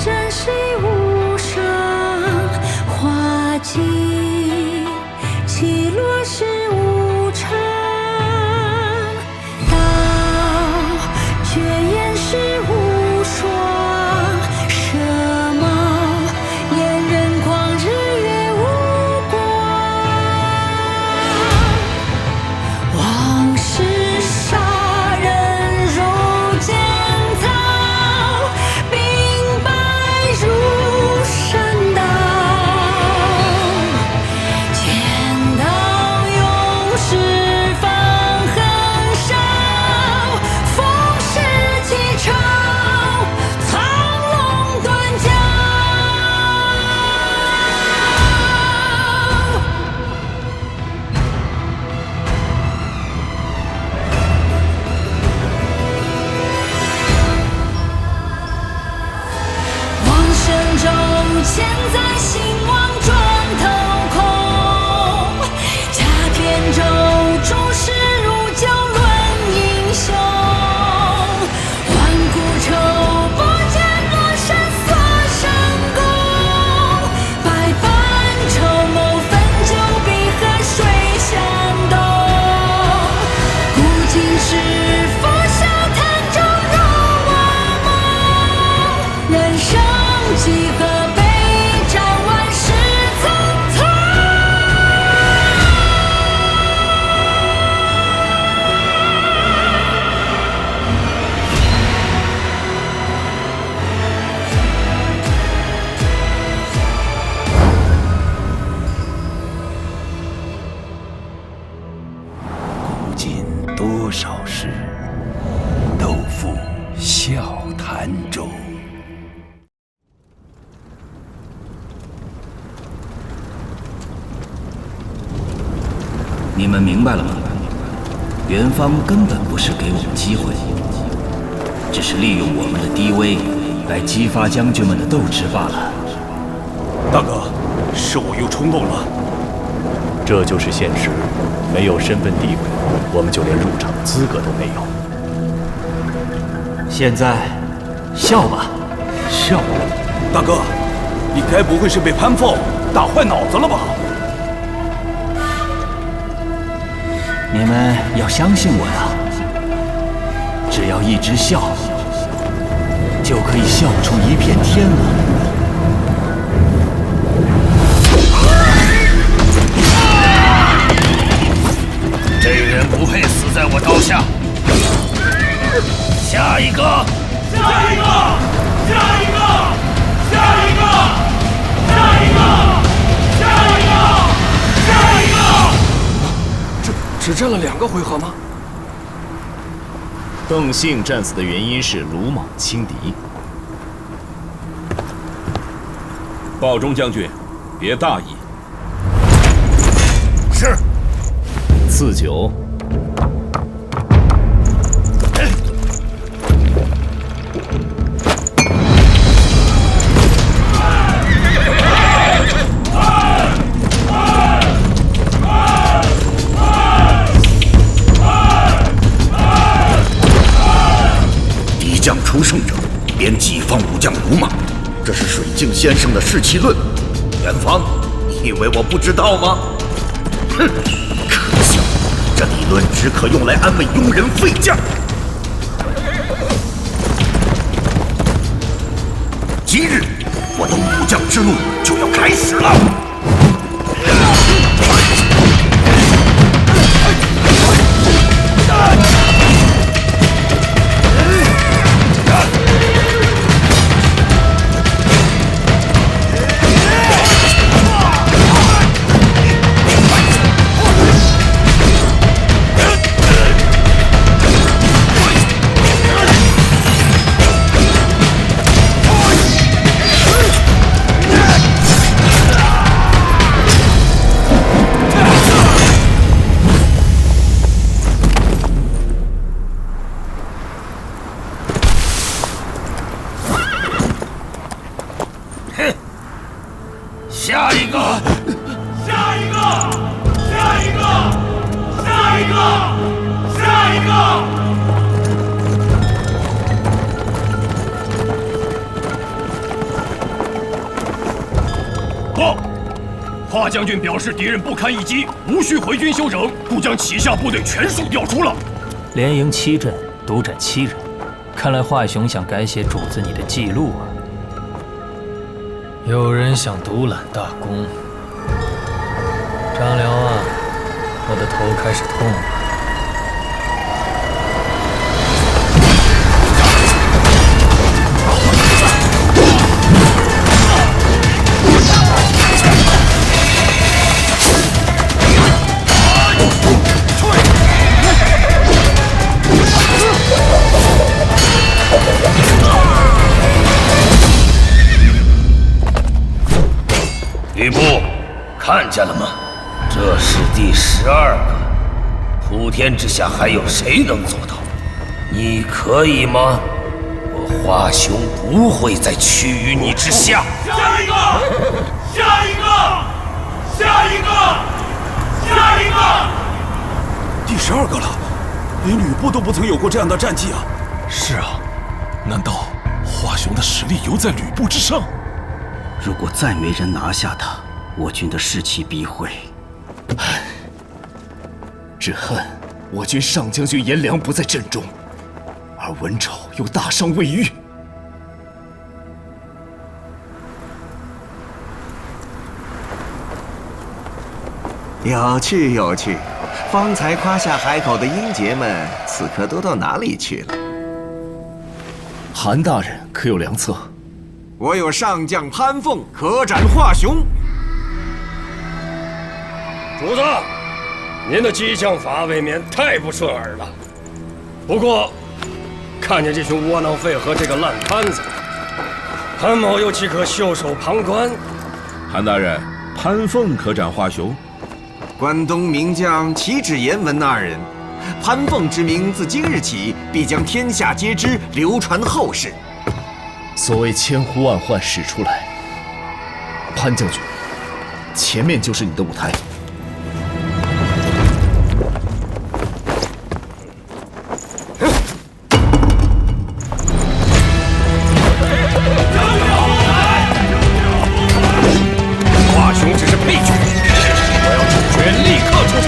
真是无声，花尽起落是无常，道绝言是无双，舍猫恋人狂，日月无光，往事杀人如剑草，兵败如山倒，剑道勇士放横烧，风势起潮，苍龙断脚。往生中千载兴亡转头空，家天舟诸事如酒论英雄，万古愁不见落山锁神功，百般筹谋分酒比河水向东，古今是拂晓潭中入我梦，人生几何悲壮，万事匆匆。古今多少事，都付笑谈中。你们明白了吗？元芳根本不是给我们机会，只是利用我们的低微来激发将军们的斗志罢了。大哥，是我又冲动了。这就是现实，没有身份地位，我们就连入场资格都没有。现在，笑吧，笑？大哥，你该不会是被潘凤打坏脑子了吧？你们要相信我呀！只要一直笑，就可以笑出一片天了。这人不配死在我刀下。下一个，下一个，下一个，下一个，下一个，下一个，下一个。只战了2个回合吗？邓信战死的原因是鲁莽轻敌。报中将军，别大意。是。赐酒。敌将出胜者，便己方武将鲁莽，这是水镜先生的士气论。元芳，你以为我不知道吗？哼！可笑，这理论只可用来安慰庸人废将。今日，我的武将之路就要开始了。下一个，下一个，下一个，下一个，下一个。报，华将军表示敌人不堪一击，无需回军休整，故将旗下部队全数调出了。连营7阵，独斩7人，看来华雄想改写主子你的记录啊。有人想独揽大功。张辽啊，我的头开始痛了。吕布，看见了吗？这是第12个，普天之下还有谁能做到？你可以吗？我华雄不会再屈于你之下。下一个，下一个，下一个，下一个！第12个了，连吕布都不曾有过这样的战绩啊！是啊，难道华雄的实力犹在吕布之上？如果再没人拿下他，我军的士气必会。只恨我军上将军颜良不在阵中，而文丑又大伤未愈。有趣有趣，方才夸下海口的英杰们，此刻都到哪里去了？韩大人可有良策？我有上将潘凤，可斩华雄。主子，您的激将法未免太不顺耳了。不过，看见这群窝囊废和这个烂摊子，潘某又岂可袖手旁观？韩大人，潘凤可斩华雄？关东名将岂止颜文二人，潘凤之名自今日起必将天下皆知，流传后世。所谓千呼万唤始出来，潘将军，前面就是你的舞台。华雄只是配角，我要主角立刻出场。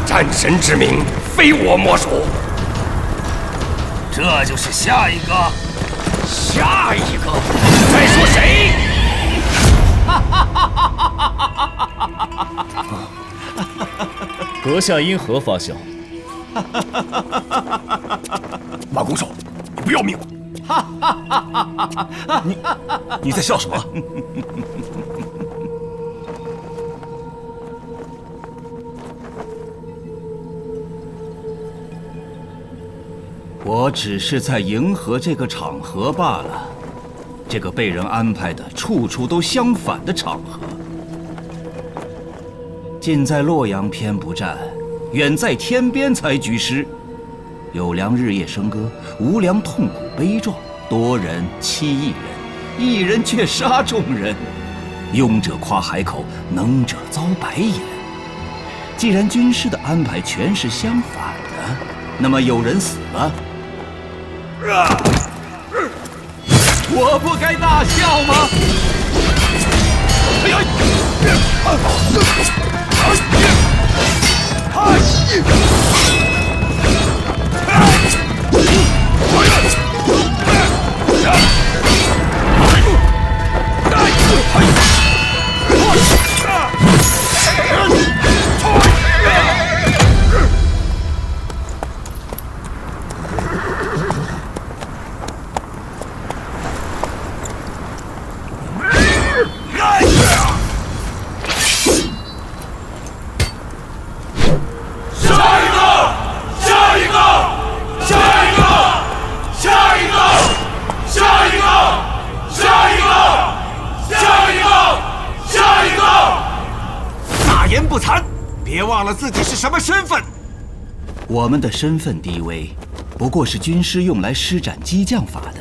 战神之名，非我莫属。这就是下一个，下一个，在说谁？阁下因何发笑？马弓手，你不要命了？你在笑什么？我只是在迎合这个场合罢了，这个被人安排的处处都相反的场合。近在洛阳偏不战，远在天边才举师。有良日夜笙歌，无良痛苦悲壮。多人欺一人，一人却杀众人。庸者夸海口，能者遭白眼。既然军师的安排全是相反的，那么有人死了，我不该大笑吗？别忘了自己是什么身份。我们的身份低微，不过是军师用来施展激将法的。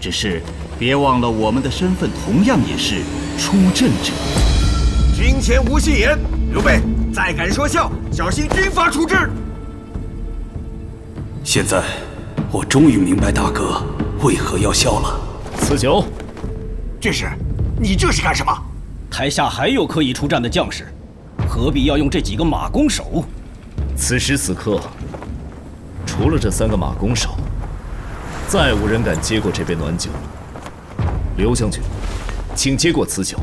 只是别忘了，我们的身份同样也是出阵者。军前无戏言，刘备再敢说笑，小心军法处置。现在我终于明白大哥为何要笑了。此酒，军师，你这是干什么？台下还有可以出战的将士，何必要用这几个马弓手？此时此刻，除了这3个马弓手，再无人敢接过这杯暖酒。刘将军，请接过此酒。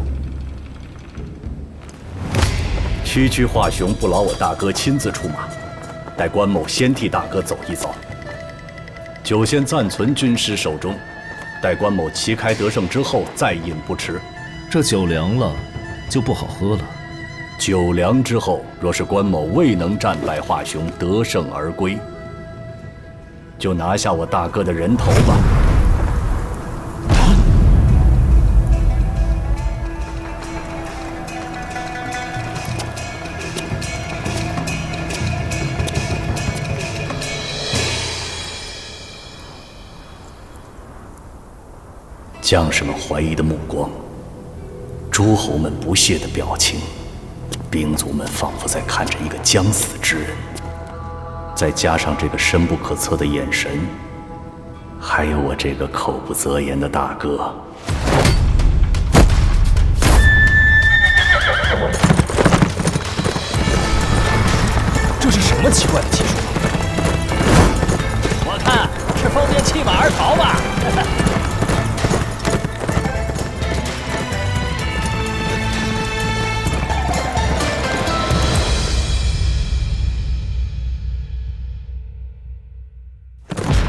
区华雄不劳我大哥亲自出马，待关某先替大哥走一遭。酒先暂存军师手中，待关某旗开得胜之后再饮不迟。这酒凉了，就不好喝了。酒凉之后，若是关某未能战败华雄，得胜而归，就拿下我大哥的人头吧。将士们怀疑的目光，诸侯们不屑的表情，兵卒们仿佛在看着一个将死之人，再加上这个深不可测的眼神，还有我这个口不择言的大哥。这是什么奇怪的技术？我看是方便弃马而逃吧。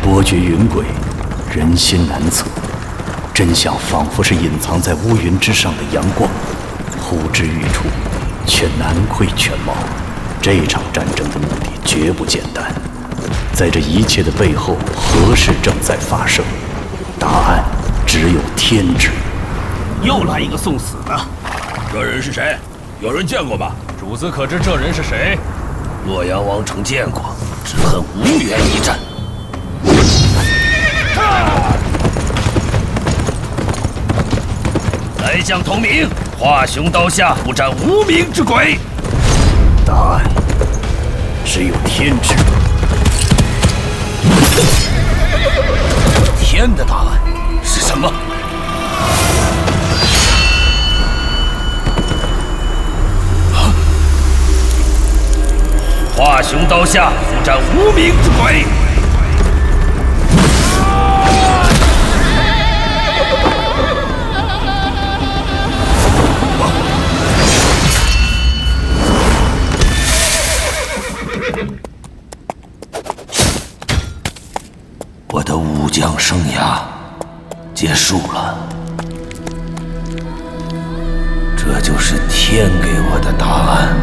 波谲云诡，人心难测，真相仿佛是隐藏在乌云之上的阳光，呼之欲出，却难窥全貌。这场战争的目的绝不简单，在这一切的背后，何事正在发生？答案只有天知。又来一个送死的，这人是谁？有人见过吗？主子可知这人是谁？洛阳王曾见过，只恨无缘一战。来将同名，华雄刀下不斩无名之鬼。答案只有天知。天的答案是什么？华雄刀下不斩无名之鬼。我的武将生涯结束了，这就是天给我的答案。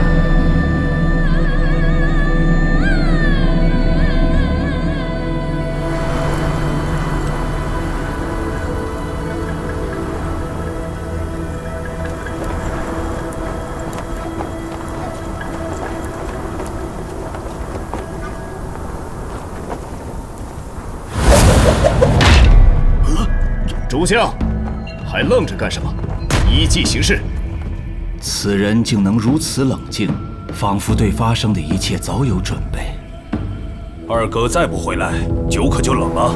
主将，还愣着干什么？依计行事。此人竟能如此冷静，仿佛对发生的一切早有准备。二哥再不回来，酒可就冷了。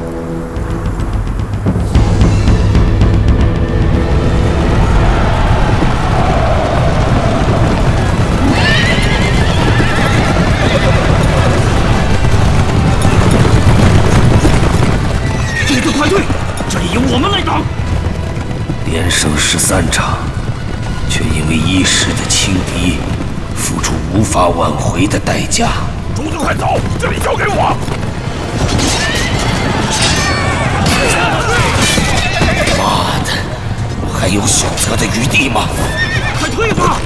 这个快退！这里由我们来挡。连胜13场，却因为一时的轻敌，付出无法挽回的代价。主子快走，这里交给我。妈的，我还有选择的余地吗？快退吧！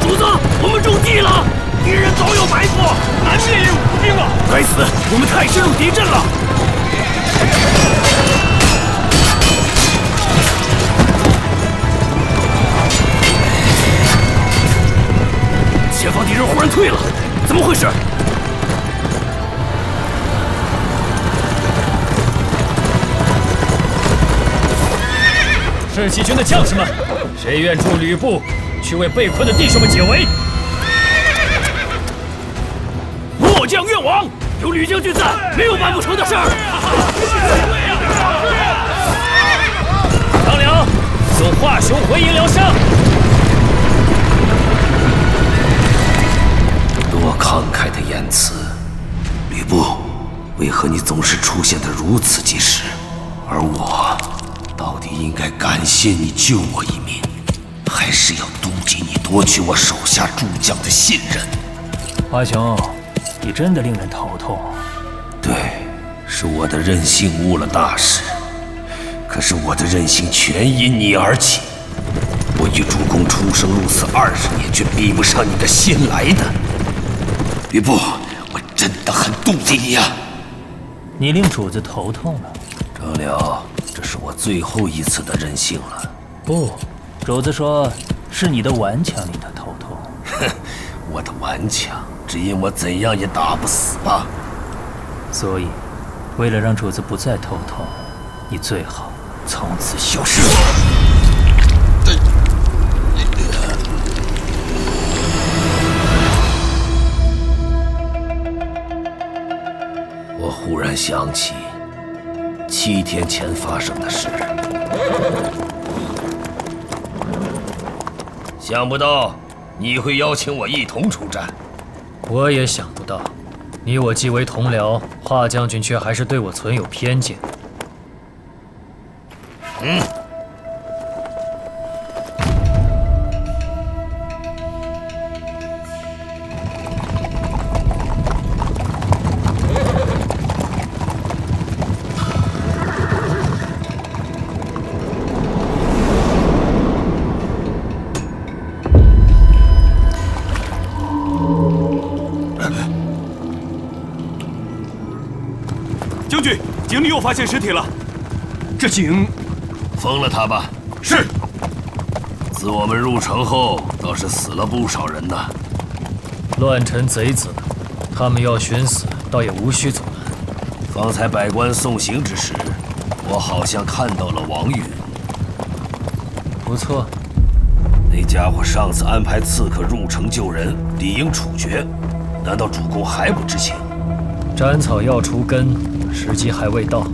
主子，我们中计了！敌人早有埋伏，难免有伏兵啊！该死，我们太深入敌阵了。突然退了，怎么回事？赤旗军的将士们，谁愿助吕布去为被困的弟兄们解围？末将愿往。有吕将军在，没有办不成的事儿。张良，送华雄回营疗伤。多慷慨的言辞，吕布，为何你总是出现得如此及时？而我，到底应该感谢你救我一命，还是要妒忌你夺取我手下诸将的信任？华雄，你真的令人头痛。对，是我的任性误了大事。可是我的任性全因你而起。我与主公出生入死20年，却比不上你个新来的。吕布，我真的很妒忌你啊！你令主子头痛了。张辽，这是我最后一次的任性了。不，主子说是你的顽强令他头痛。哼，我的顽强，只因我怎样也打不死吧。所以，为了让主子不再头痛，你最好从此消失。我忽然想起7天前发生的事，想不到你会邀请我一同出战。我也想不到，你我既为同僚，华将军却还是对我存有偏见。将军，井里又发现尸体了。这井，封了他吧。是。自我们入城后，倒是死了不少人呐。乱臣贼子，他们要寻死，倒也无需阻拦。方才百官送行之时，我好像看到了王允。不错。那家伙上次安排刺客入城救人，理应处决，难道主公还不知情？斩草要除根，时机还未到。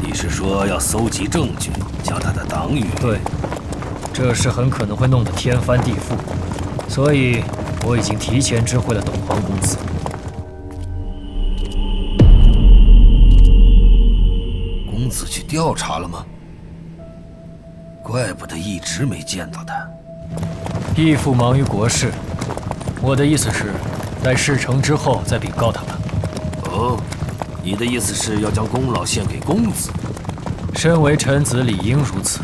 你是说要搜集证据，将他的党羽？对，这事很可能会弄得天翻地覆，所以我已经提前知会了董皇公子。公子去调查了吗？怪不得一直没见到他。义父忙于国事，我的意思是，待事成之后再禀告他们。哦，你的意思是要将功劳献给公子？身为臣子，理应如此。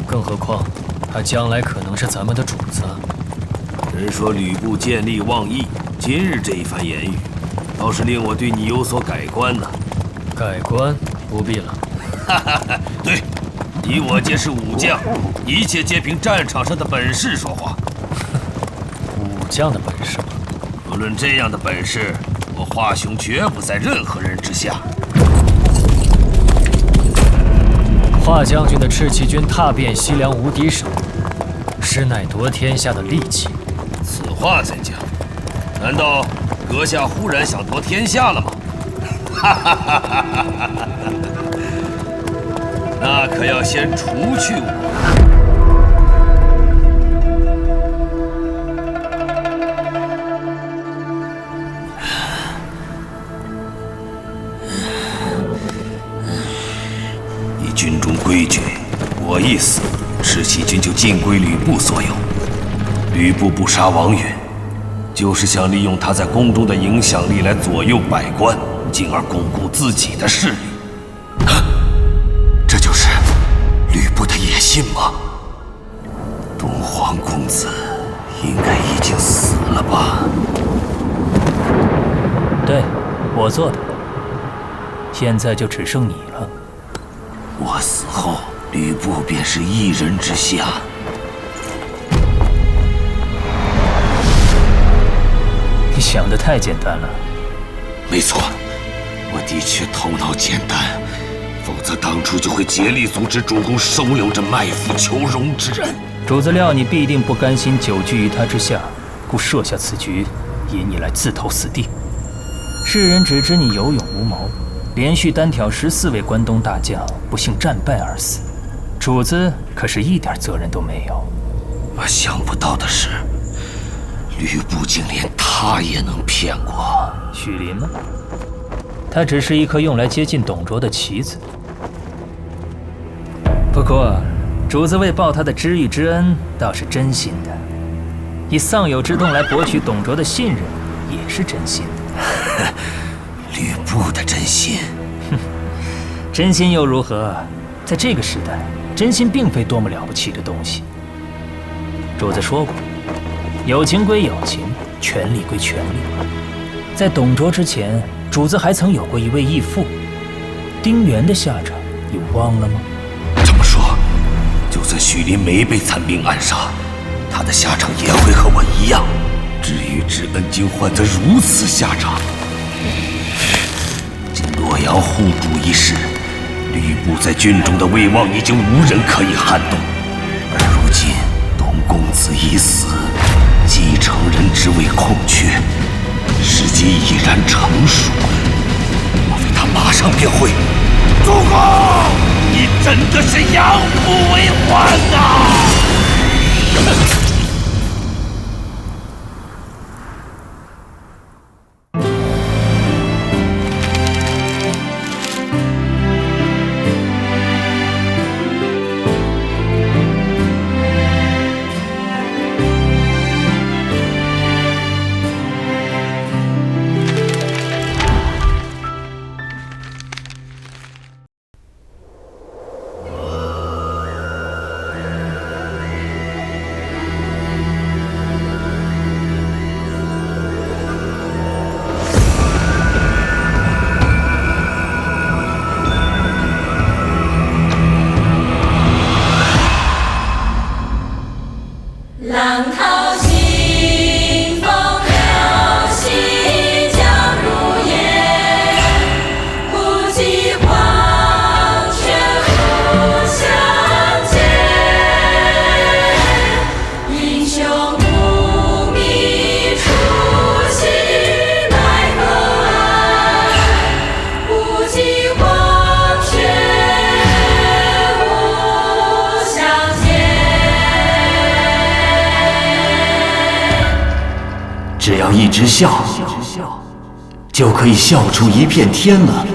更何况，他将来可能是咱们的主子。人说吕布见利忘义，今日这一番言语，倒是令我对你有所改观呢。改观不必了。哈哈哈，对，你我皆是武将，一切皆凭战场上的本事说话。武将的本事吗？不论这样的本事，我华雄绝不在任何人之下。华将军的赤旗军踏遍西凉无敌手，实乃夺天下的利器。此话怎讲？难道阁下忽然想夺天下了吗？哈哈哈哈哈！那可要先除去我。依军中规矩，我一死，赤旗军就尽归吕布所有。吕布不杀王允，就是想利用他在宫中的影响力来左右百官，进而巩固自己的势力。这就是吕布的野心吗？东皇公子应该已经死了吧？对，我做的。现在就只剩你了。我死后，吕布便是一人之下。你想得太简单了。没错，我的确头脑简单，否则当初就会竭力阻止主公收留这卖腐求荣之人。主子料你必定不甘心久居于他之下，故设下此局，引你来自投死地。世人只知你有勇无谋，连续单挑14位关东大将，不幸战败而死。主子可是一点责任都没有。我想不到的是，吕布竟连他也能骗过。许林呢？他只是一颗用来接近董卓的棋子。不过，主子为报他的知遇之恩，倒是真心的；以丧友之痛来博取董卓的信任，也是真心的。吕布的真心，哼，真心又如何？在这个时代，真心并非多么了不起的东西。主子说过，友情归友情，权力归权力。在董卓之前，主子还曾有过一位义父，丁原的下场，你忘了吗？这么说，就算许林没被残兵暗杀，他的下场也会和我一样。知遇之恩竟换得如此下场。经洛阳护主一事，吕布在军中的威望已经无人可以撼动，而如今董公子已死，继承人之位空缺，时机已然成熟，莫非他马上便会？主公，你真的是养父为患啊！浪淘尽，风流细，江如烟，不及黄泉不相见。英雄无名，初心奈何岸，不及黄泉无相见。只要一直笑，就可以笑出一片天了。